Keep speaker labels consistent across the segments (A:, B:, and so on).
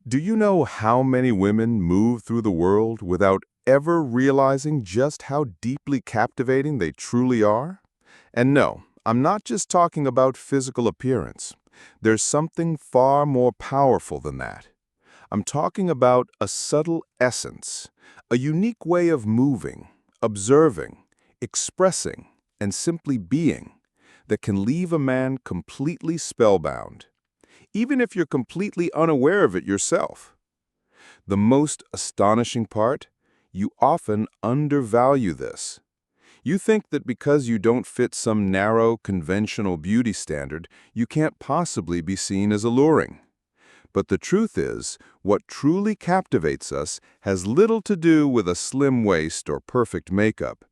A: Do you know how many women move through the world without ever realizing just how deeply captivating they truly are? And no, I'm not just talking about physical appearance. There's something far more powerful than that. I'm talking about a subtle essence, a unique way of moving, observing, expressing, and simply being that can leave a man completely spellbound, even if you're completely unaware of it yourself. The most astonishing part? You often undervalue this. You think that because you don't fit some narrow, conventional beauty standard, you can't possibly be seen as alluring. But the truth is, what truly captivates us has little to do with a slim waist or perfect makeup.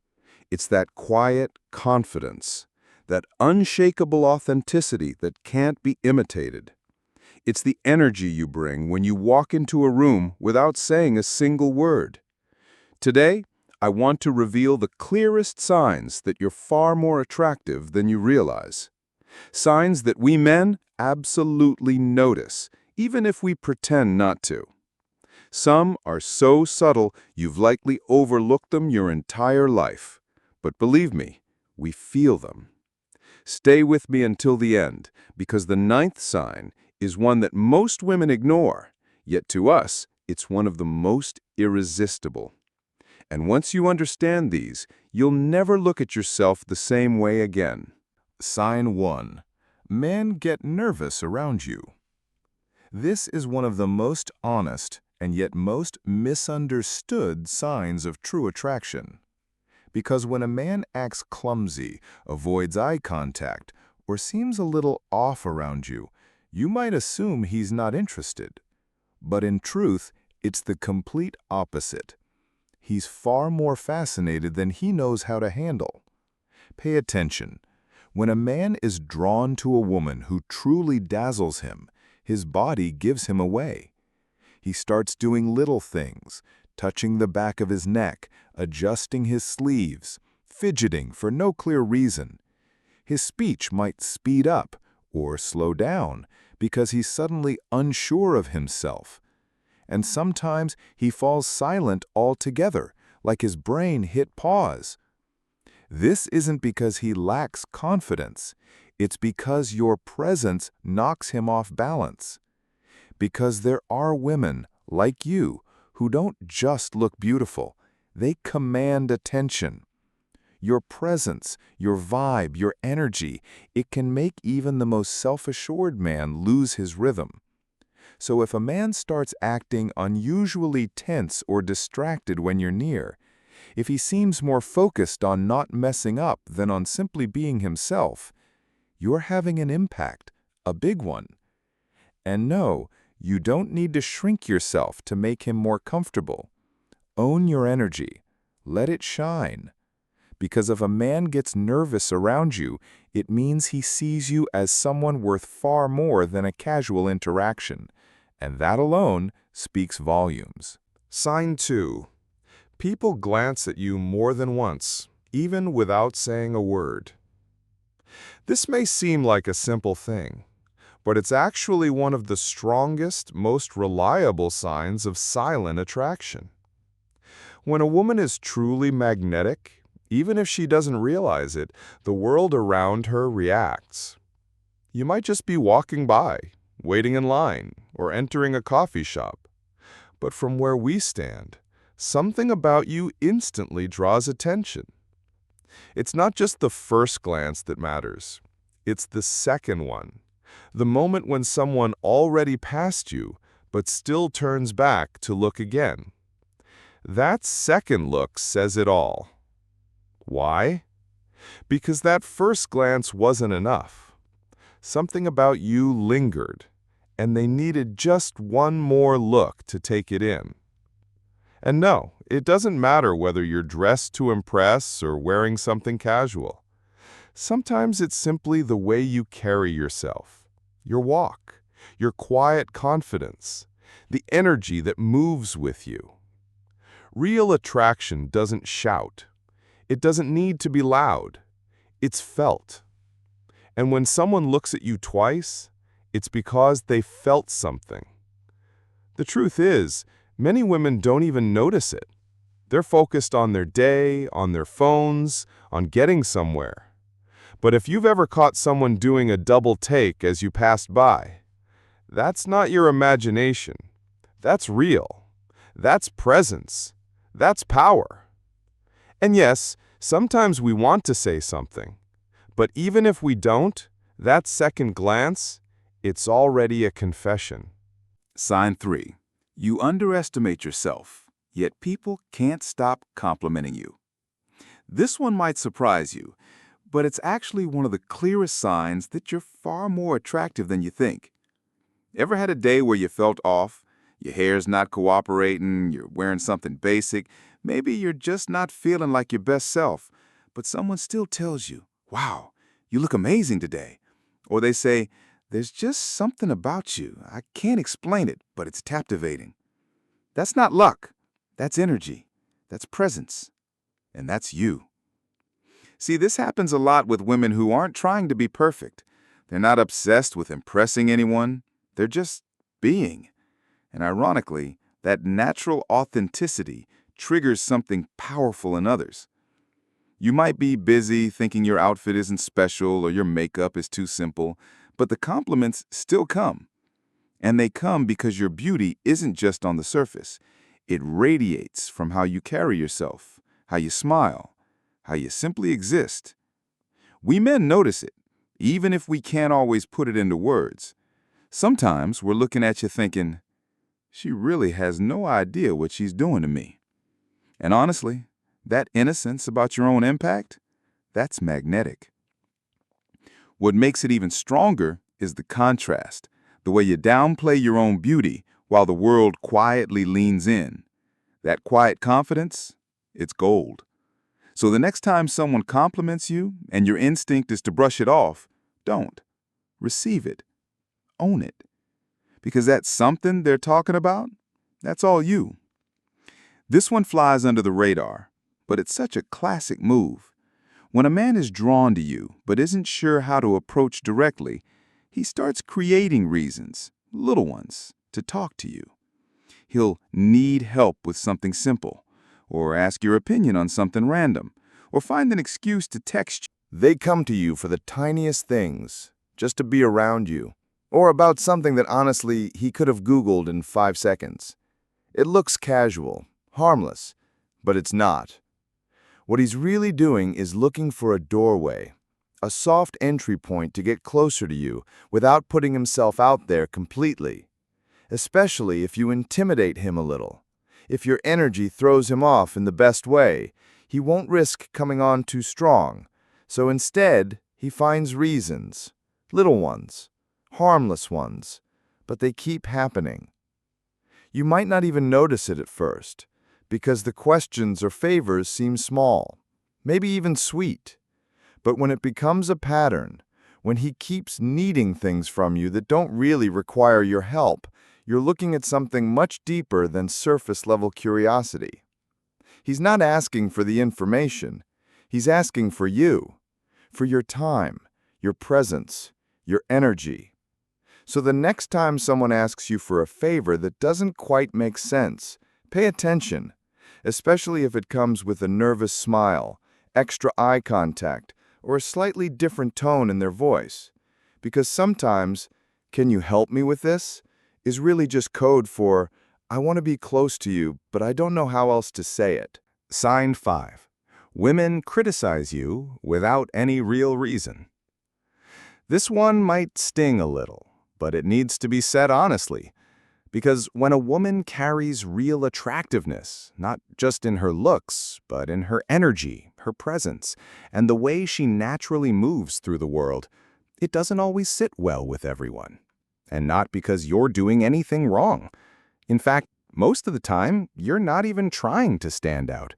A: It's that quiet confidence, that unshakable authenticity that can't be imitated. It's the energy you bring when you walk into a room without saying a single word. Today, I want to reveal the clearest signs that you're far more attractive than you realize. Signs that we men absolutely notice, even if we pretend not to. Some are so subtle you've likely overlooked them your entire life. But believe me, we feel them. Stay with me until the end, because the ninth sign is one that most women ignore, yet to us, it's one of the most irresistible. And once you understand these, you'll never look at yourself the same way again. Sign 1. Men get nervous around you. This is one of the most honest and yet most misunderstood signs of true attraction. Because when a man acts clumsy, avoids eye contact, or seems a little off around you, you might assume he's not interested. But in truth, it's the complete opposite. He's far more fascinated than he knows how to handle. Pay attention. When a man is drawn to a woman who truly dazzles him, his body gives him away. He starts doing little things, touching the back of his neck, adjusting his sleeves, fidgeting for no clear reason. His speech might speed up or slow down because he's suddenly unsure of himself. And sometimes he falls silent altogether, like his brain hit pause. This isn't because he lacks confidence. It's because your presence knocks him off balance. Because there are women, like you, who don't just look beautiful. They command attention. Your presence, your vibe, your energy, it can make even the most self-assured man lose his rhythm. So if a man starts acting unusually tense or distracted when you're near, if he seems more focused on not messing up than on simply being himself, you're having an impact, a big one. And no, you don't need to shrink yourself to make him more comfortable. Own your energy. Let it shine. Because if a man gets nervous around you, it means he sees you as someone worth far more than a casual interaction. And that alone speaks volumes.
B: Sign 2. People glance at you more than once, even without saying a word. This may seem like a simple thing, but it's actually one of the strongest, most reliable signs of silent attraction. When a woman is truly magnetic, even if she doesn't realize it, the world around her reacts. You might just be walking by, waiting in line, or entering a coffee shop. But from where we stand, something about you instantly draws attention. It's not just the first glance that matters. It's the second one. The moment when someone already passed you, but still turns back to look again. That second look says it all. Why? Because that first glance wasn't enough. Something about you lingered, and they needed just one more look to take it in. And no, it doesn't matter whether you're dressed to impress or wearing something casual. Sometimes it's simply the way you carry yourself, your walk, your quiet confidence, the energy that moves with you. Real attraction doesn't shout. It doesn't need to be loud. It's felt. And when someone looks at you twice, it's because they felt something. The truth is, many women don't even notice it. They're focused on their day, on their phones, on getting somewhere. But if you've ever caught someone doing a double take as you passed by, that's not your imagination. That's real. That's presence. That's power. And yes, sometimes we want to say something. But even if we don't, that second glance, it's already a confession.
A: Sign 3. You underestimate yourself, yet people can't stop complimenting you. This one might surprise you, but it's actually one of the clearest signs that you're far more attractive than you think. Ever had a day where you felt off? Your hair's not cooperating, you're wearing something basic, maybe you're just not feeling like your best self, but someone still tells you, "Wow, you look amazing today." Or they say, "There's just something about you. I can't explain it, but it's captivating." That's not luck. That's energy. That's presence. And that's you. See, this happens a lot with women who aren't trying to be perfect. They're not obsessed with impressing anyone. They're just being. And ironically, that natural authenticity triggers something powerful in others. You might be busy thinking your outfit isn't special or your makeup is too simple, but the compliments still come. And they come because your beauty isn't just on the surface. It radiates from how you carry yourself, how you smile, how you simply exist. We men notice it, even if we can't always put it into words. Sometimes we're looking at you thinking, "She really has no idea what she's doing to me." And honestly, that innocence about your own impact, that's magnetic. What makes it even stronger is the contrast, the way you downplay your own beauty while the world quietly leans in. That quiet confidence, it's gold. So the next time someone compliments you and your instinct is to brush it off, don't. Receive it. Own it. Because that something they're talking about, that's all you. This one flies under the radar, but it's such a classic move. When a man is drawn to you but isn't sure how to approach directly, he starts creating reasons, little ones, to talk to you. He'll need help with something simple, or ask your opinion on something random, or find an excuse to text you.
B: They come to you for the tiniest things, just to be around you, or about something that honestly he could have Googled in 5 seconds. It looks casual, harmless, but it's not. What he's really doing is looking for a doorway, a soft entry point to get closer to you without putting himself out there completely. Especially if you intimidate him a little. If your energy throws him off in the best way, he won't risk coming on too strong. So instead, he finds reasons, little ones, harmless ones, but they keep happening. You might not even notice it at first, because the questions or favors seem small, maybe even sweet. But when it becomes a pattern, when he keeps needing things from you that don't really require your help, you're looking at something much deeper than surface-level curiosity. He's not asking for the information. He's asking for you, for your time, your presence, your energy. So the next time someone asks you for a favor that doesn't quite make sense, pay attention, especially if it comes with a nervous smile, extra eye contact, or a slightly different tone in their voice. Because sometimes, "Can you help me with this?" is really just code for, "I want to be close to you, but I don't know how else to say it."
A: Sign 5. Women criticize you without any real reason. This one might sting a little, but it needs to be said honestly. Because when a woman carries real attractiveness, not just in her looks, but in her energy, her presence, and the way she naturally moves through the world, it doesn't always sit well with everyone. And not because you're doing anything wrong. In fact, most of the time, you're not even trying to stand out.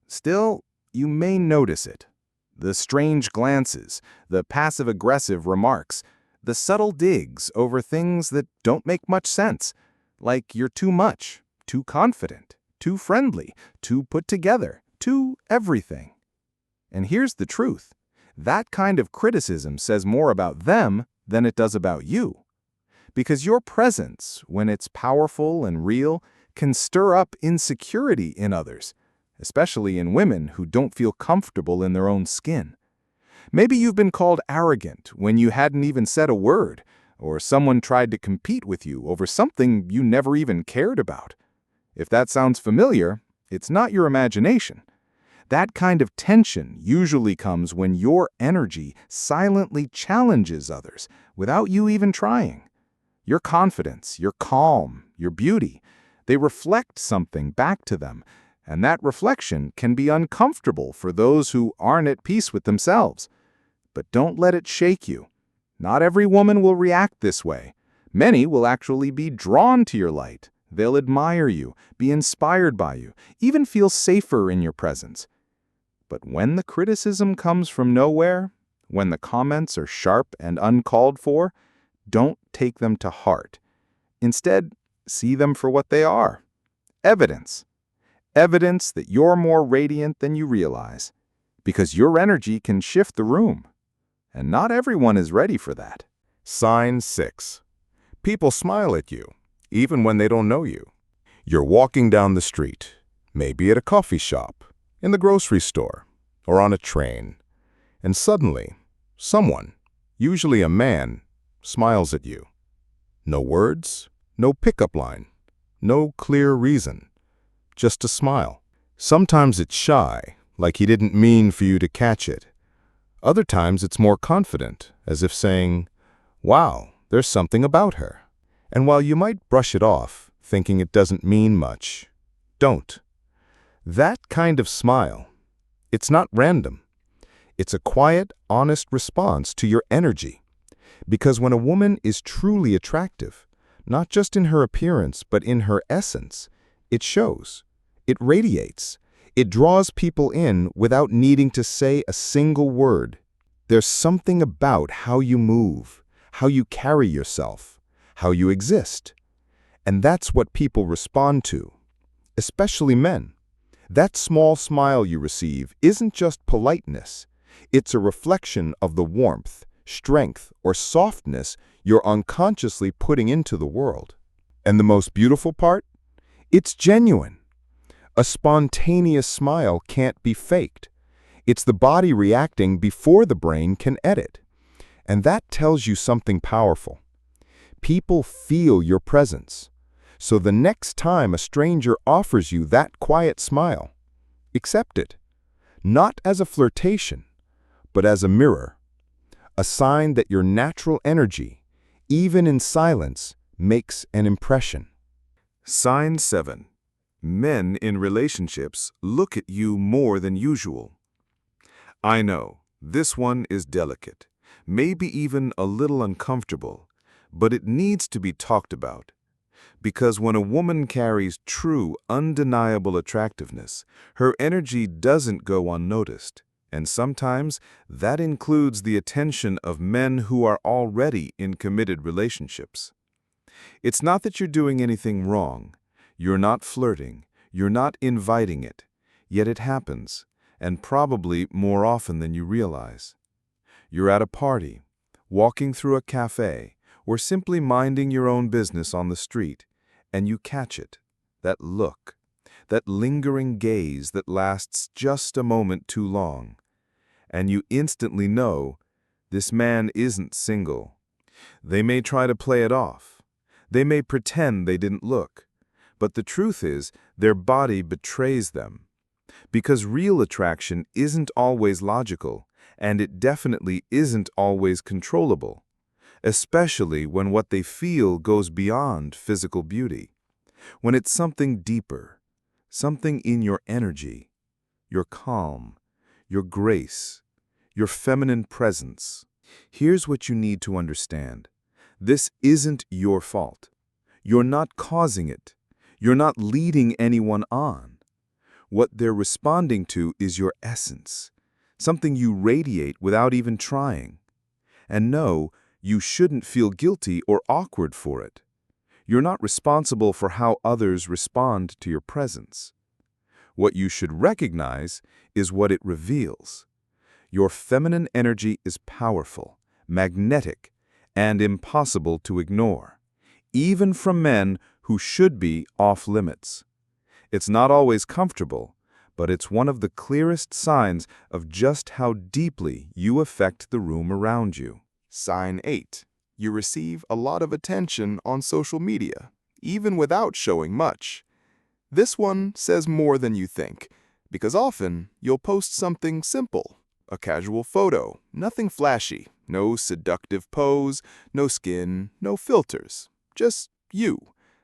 A: Still, you may notice it. The strange glances, the passive-aggressive remarks, the subtle digs over things that don't make much sense. Like you're too much, too confident, too friendly, too put together, too everything. And here's the truth. That kind of criticism says more about them than it does about you. Because your presence, when it's powerful and real, can stir up insecurity in others, especially in women who don't feel comfortable in their own skin. Maybe you've been called arrogant when you hadn't even said a word, or someone tried to compete with you over something you never even cared about. If that sounds familiar, it's not your imagination. That kind of tension usually comes when your energy silently challenges others without you even trying. Your confidence, your calm, your beauty, they reflect something back to them, and that reflection can be uncomfortable for those who aren't at peace with themselves. But don't let it shake you. Not every woman will react this way. Many will actually be drawn to your light. They'll admire you, be inspired by you, even feel safer in your presence. But when the criticism comes from nowhere, when the comments are sharp and uncalled for, don't take them to heart. Instead, see them for what they are. Evidence. Evidence that you're more radiant than you realize. Because your energy can shift the room. And not everyone is ready for that.
B: Sign 6. People smile at you, even when they don't know you. You're walking down the street, maybe at a coffee shop, in the grocery store, or on a train, and suddenly, someone, usually a man, smiles at you. No words, no pickup line, no clear reason, just a smile. Sometimes it's shy, like he didn't mean for you to catch it. Other times it's more confident, as if saying, "Wow, there's something about her." And while you might brush it off, thinking it doesn't mean much, don't. That kind of smile, it's not random. It's a quiet, honest response to your energy. Because when a woman is truly attractive, not just in her appearance, but in her essence, it shows. It radiates. It draws people in without needing to say a single word. There's something about how you move, how you carry yourself, how you exist. And that's what people respond to, especially men. That small smile you receive isn't just politeness. It's a reflection of the warmth, strength, or softness you're unconsciously putting into the world. And the most beautiful part? It's genuine. A spontaneous smile can't be faked. It's the body reacting before the brain can edit. And that tells you something powerful. People feel your presence. So the next time a stranger offers you that quiet smile, accept it. Not as a flirtation, but as a mirror. A sign that your natural energy, even in silence, makes an impression.
A: Sign 7. Men in relationships look at you more than usual. I know, this one is delicate, maybe even a little uncomfortable, but it needs to be talked about. Because when a woman carries true, undeniable attractiveness, her energy doesn't go unnoticed, and sometimes that includes the attention of men who are already in committed relationships. It's not that you're doing anything wrong. You're not flirting, you're not inviting it, yet it happens, and probably more often than you realize. You're at a party, walking through a cafe, or simply minding your own business on the street, and you catch it, that look, that lingering gaze that lasts just a moment too long, and you instantly know this man isn't single. They may try to play it off. They may pretend they didn't look. But the truth is, their body betrays them. Because real attraction isn't always logical, and it definitely isn't always controllable, especially when what they feel goes beyond physical beauty. When it's something deeper, something in your energy, your calm, your grace, your feminine presence. Here's what you need to understand. This isn't your fault. You're not causing it. You're not leading anyone on. What they're responding to is your essence, something you radiate without even trying. And no, you shouldn't feel guilty or awkward for it. You're not responsible for how others respond to your presence. What you should recognize is what it reveals. Your feminine energy is powerful, magnetic, and impossible to ignore.
B: even from men who should be off limits. It's not always comfortable, but it's one of the clearest signs of just how deeply you affect the room around you.
A: Sign 8. You receive a lot of attention on social media, even without showing much. This one says more than you think, because often you'll post something simple, a casual photo, nothing flashy, no seductive pose, no skin, no filters, just you.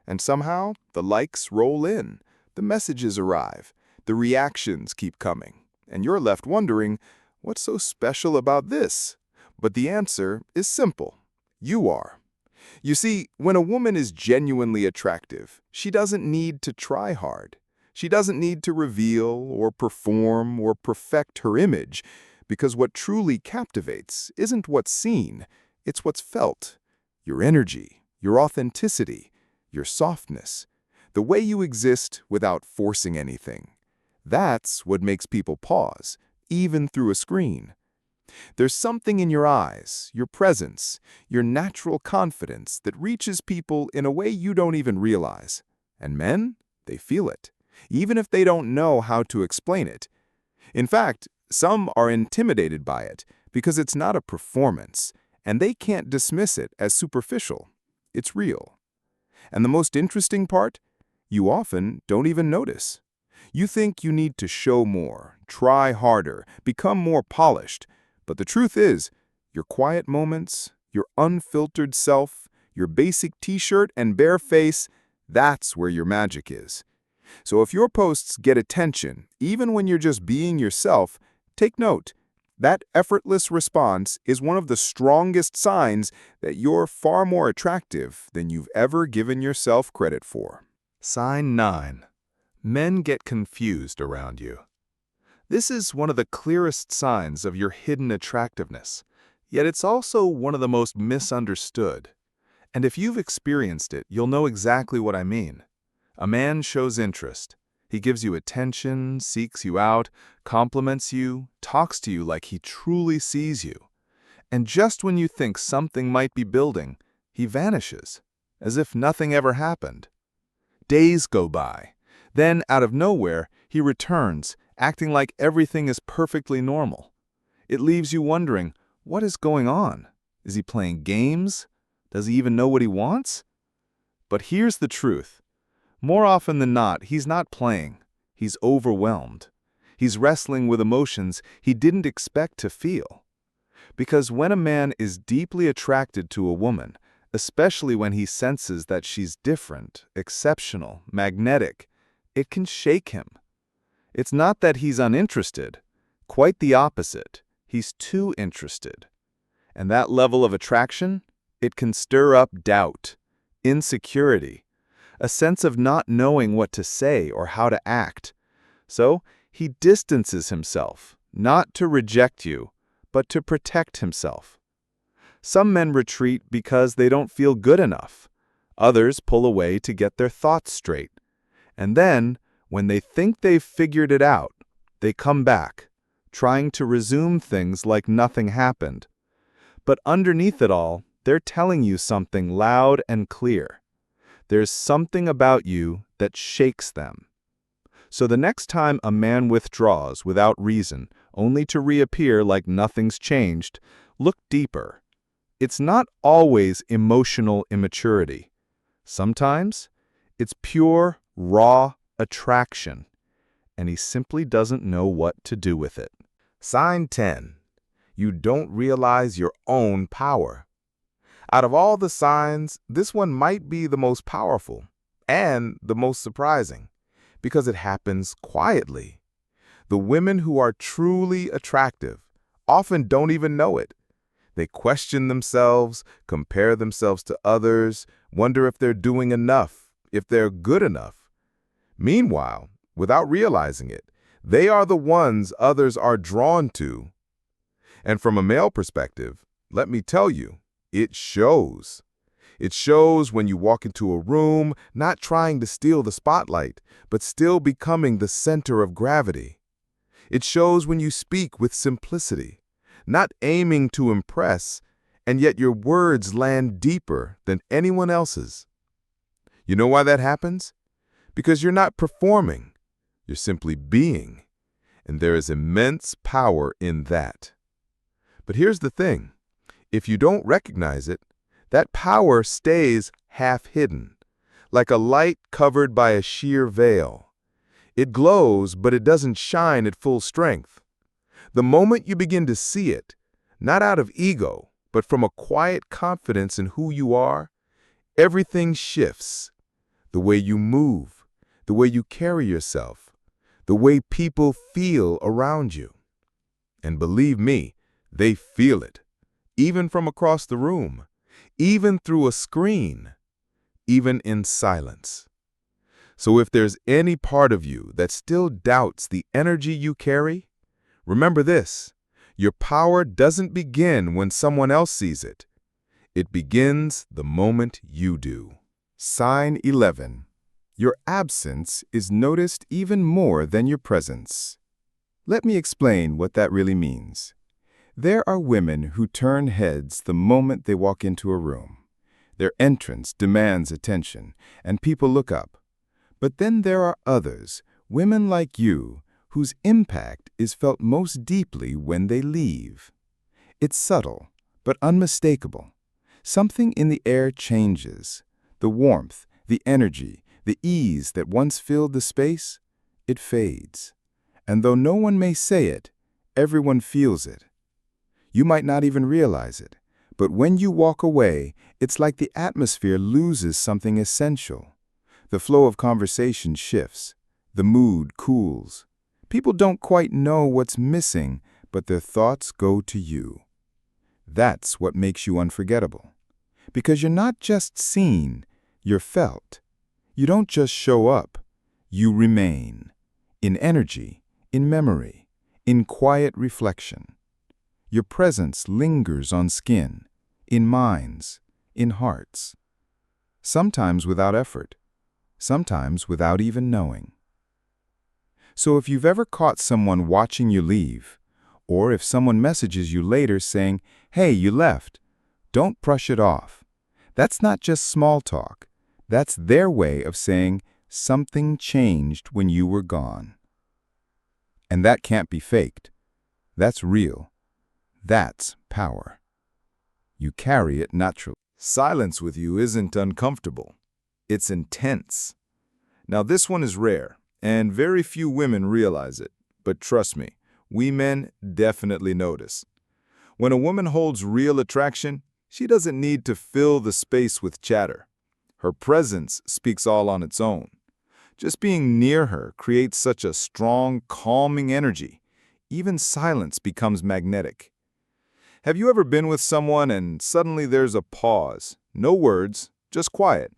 A: And somehow the likes roll in, the messages arrive, the reactions keep coming, and you're left wondering, what's so special about this? But the answer is simple. You are. You see, when a woman is genuinely attractive, she doesn't need to try hard. She doesn't need to reveal or perform or perfect her image, because what truly captivates isn't what's seen, it's what's felt. Your energy, your authenticity, your softness, the way you exist without forcing anything. That's what makes people pause, even through a screen. There's something in your eyes, your presence, your natural confidence that reaches people in a way you don't even realize. And men, they feel it, even if they don't know how to explain it. In fact, some are intimidated by it because it's not a performance, and they can't dismiss it as superficial. It's real. And the most interesting part? You often don't even notice. You think you need to show more, try harder, become more polished. But the truth is, your quiet moments, your unfiltered self, your basic t-shirt and bare face, that's where your magic is. So if your posts get attention, even when you're just being yourself, take note. That effortless response is one of the strongest signs that you're far more attractive than you've ever given yourself credit for.
B: Sign 9. Men get confused around you. This is one of the clearest signs of your hidden attractiveness, yet it's also one of the most misunderstood. And if you've experienced it, you'll know exactly what I mean. A man shows interest. He gives you attention, seeks you out, compliments you, talks to you like he truly sees you. And just when you think something might be building, he vanishes, as if nothing ever happened. Days go by. Then, out of nowhere, he returns, acting like everything is perfectly normal. It leaves you wondering, what is going on? Is he playing games? Does he even know what he wants? But here's the truth. More often than not, he's not playing. He's overwhelmed. He's wrestling with emotions he didn't expect to feel. Because when a man is deeply attracted to a woman, especially when he senses that she's different, exceptional, magnetic, it can shake him. It's not that he's uninterested. Quite the opposite. He's too interested. And that level of attraction, it can stir up doubt, insecurity, a sense of not knowing what to say or how to act. So he distances himself, not to reject you, but to protect himself. Some men retreat because they don't feel good enough. Others pull away to get their thoughts straight. And then, when they think they've figured it out, they come back, trying to resume things like nothing happened. But underneath it all, they're telling you something loud and clear. There's something about you that shakes them. So the next time a man withdraws without reason, only to reappear like nothing's changed, look deeper. It's not always emotional immaturity. Sometimes it's pure, raw attraction, and he simply doesn't know what to do with it.
A: Sign 10. You don't realize your own power. Out of all the signs, this one might be the most powerful and the most surprising because it happens quietly. The women who are truly attractive often don't even know it. They question themselves, compare themselves to others, wonder if they're doing enough, if they're good enough. Meanwhile, without realizing it, they are the ones others are drawn to. And from a male perspective, let me tell you, it shows. It shows when you walk into a room, not trying to steal the spotlight, but still becoming the center of gravity. It shows when you speak with simplicity, not aiming to impress, and yet your words land deeper than anyone else's. You know why that happens? Because you're not performing. You're simply being. And there is immense power in that. But here's the thing. If you don't recognize it, that power stays half hidden, like a light covered by a sheer veil. It glows, but it doesn't shine at full strength. The moment you begin to see it, not out of ego, but from a quiet confidence in who you are, everything shifts. The way you move, the way you carry yourself, the way people feel around you. And believe me, they feel it, even from across the room, even through a screen, even in silence. So if there's any part of you that still doubts the energy you carry, remember this: your power doesn't begin when someone else sees it. It begins the moment you do. Sign 11. Your absence is noticed even more than your presence. Let me explain what that really means. There are women who turn heads the moment they walk into a room. Their entrance demands attention, and people look up. But then there are others, women like you, whose impact is felt most deeply when they leave. It's subtle, but unmistakable. Something in the air changes. The warmth, the energy, the ease that once filled the space, it fades. And though no one may say it, everyone feels it. You might not even realize it, but when you walk away, it's like the atmosphere loses something essential. The flow of conversation shifts. The mood cools. People don't quite know what's missing, but their thoughts go to you. That's what makes you unforgettable. Because you're not just seen, you're felt. You don't just show up, you remain. In energy, in memory, in quiet reflection. Your presence lingers on skin, in minds, in hearts. Sometimes without effort, sometimes without even knowing. So if you've ever caught someone watching you leave, or if someone messages you later saying, "Hey, you left," don't brush it off. That's not just small talk. That's their way of saying something changed when you were gone. And that can't be faked. That's real. That's power. You carry it naturally. Silence with you isn't uncomfortable. It's intense. Now this one is rare, and very few women realize it. But trust me, we men definitely notice. When a woman holds real attraction, she doesn't need to fill the space with chatter. Her presence speaks all on its own. Just being near her creates such a strong, calming energy. Even silence becomes magnetic. Have you ever been with someone and suddenly there's a pause? No words, just quiet.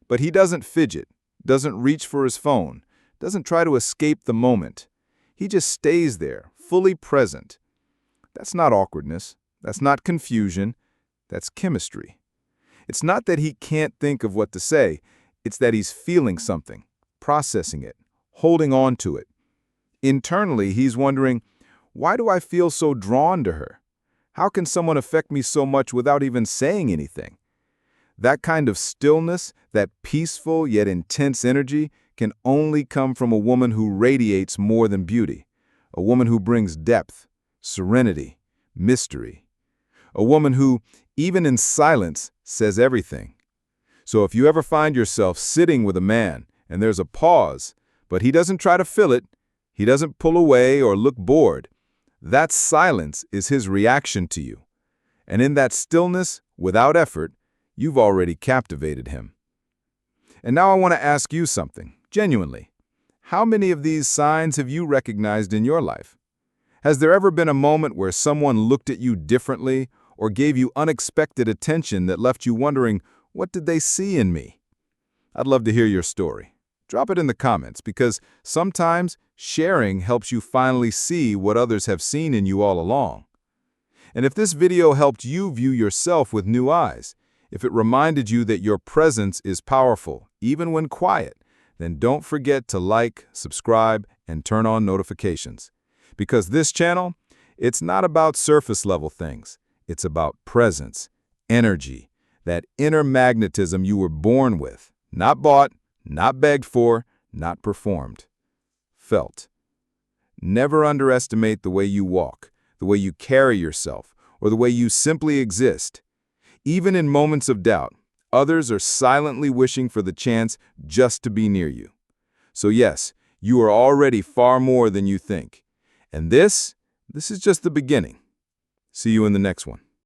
A: But he doesn't fidget, doesn't reach for his phone, doesn't try to escape the moment. He just stays there, fully present. That's not awkwardness. That's not confusion. That's chemistry. It's not that he can't think of what to say. It's that he's feeling something, processing it, holding on to it. Internally, he's wondering, why do I feel so drawn to her? How can someone affect me so much without even saying anything? That kind of stillness, that peaceful yet intense energy, can only come from a woman who radiates more than beauty, a woman who brings depth, serenity, mystery, a woman who, even in silence, says everything. So if you ever find yourself sitting with a man and there's a pause, but he doesn't try to fill it, he doesn't pull away or look bored, that silence is his reaction to you. And in that stillness, without effort, you've already captivated him. And now I want to ask you something, genuinely. How many of these signs have you recognized in your life? Has there ever been a moment where someone looked at you differently or gave you unexpected attention that left you wondering, what did they see in me? I'd love to hear your story. Drop it in the comments because sometimes sharing helps you finally see what others have seen in you all along. And if this video helped you view yourself with new eyes, if it reminded you that your presence is powerful, even when quiet, then don't forget to like, subscribe, and turn on notifications. Because this channel, it's not about surface-level things. It's about presence, energy, that inner magnetism you were born with, Not bought, not begged for, not performed. Felt. Never underestimate the way you walk, the way you carry yourself, or the way you simply exist. Even in moments of doubt, others are silently wishing for the chance just to be near you. So yes, you are already far more than you think. And this is just the beginning. See you in the next one.